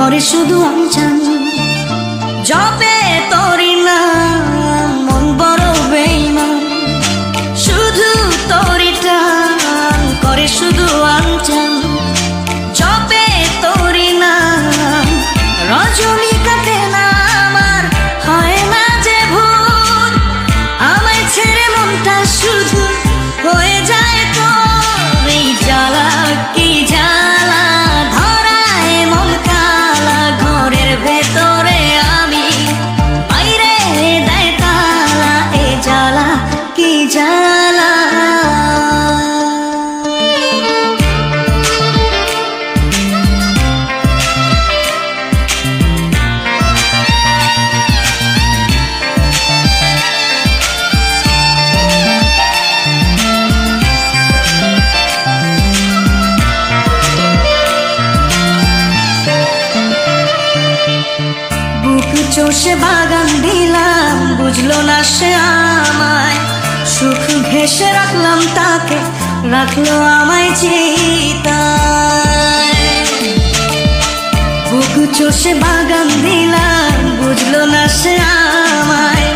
করে শুধু আঞ্চান জপে তোরি নাম মন বড় বেঈমান শুধু তোরি টান করে শুধু আঞ্চান জপে তোরি নাম রজনী কাটে না আমার হয় না যে ভোর আমায় ছেড়ে মনটা শুধু হয়ে যায় তোর এই জ্বালা কি জ্বালা ধরায় মন কালা ঘরের ভেতরে আমি বাইরে দেয় তালা এ জ্বালা কি জ্বালা চষে বাগান দিলাম বুঝলো না সে আমায় সুখ ঘেঁষে রাখলাম তাকে রাখলো আমায় চিতায় বুক চষে বাগান দিলাম বুঝলো না সে আমায়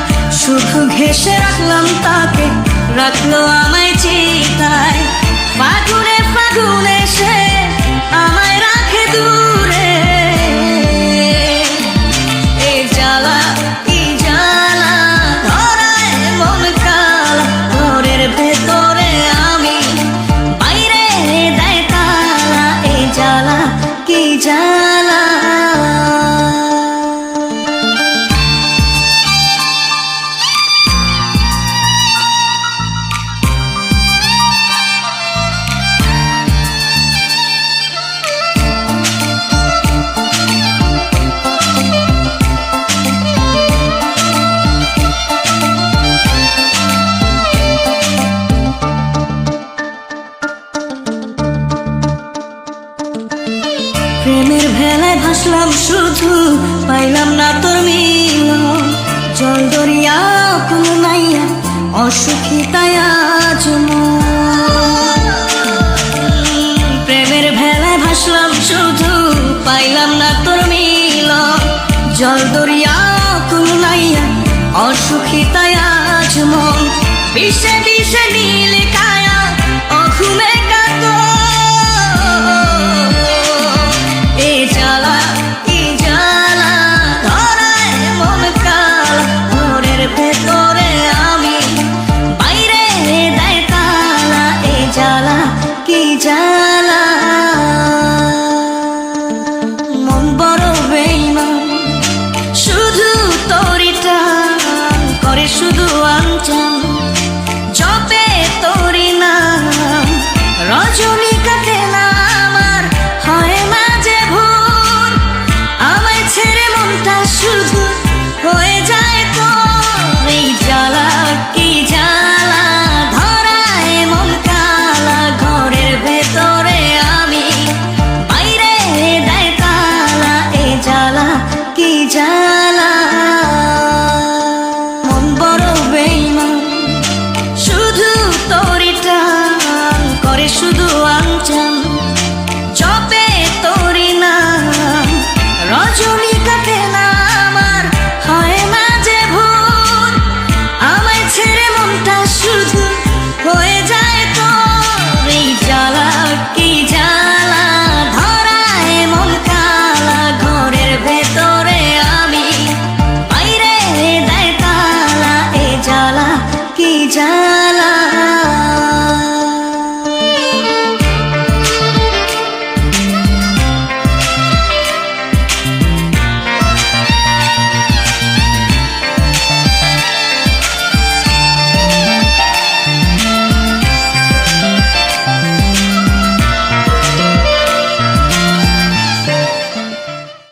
সুখ ঘেঁষে রাখলাম তাকে রাখলো আমায় চিতায় ফাগুনে ফাগুনে সে আমায় রাখে দূরে জ্বালা প্রেমের ভেলায় ভাসলাম শুধু পাইলাম না তোর মিলন জল দরিয়া কোনো নাইয়া অসুখী তাই আজ প্রেমের ভেলায় ভাসলাম শুধু পাইলাম না তোর মিলন জল দরিয়া কোনো নাইয়া অসুখী তাই আজ মন বিষে বিষে নীল কায়া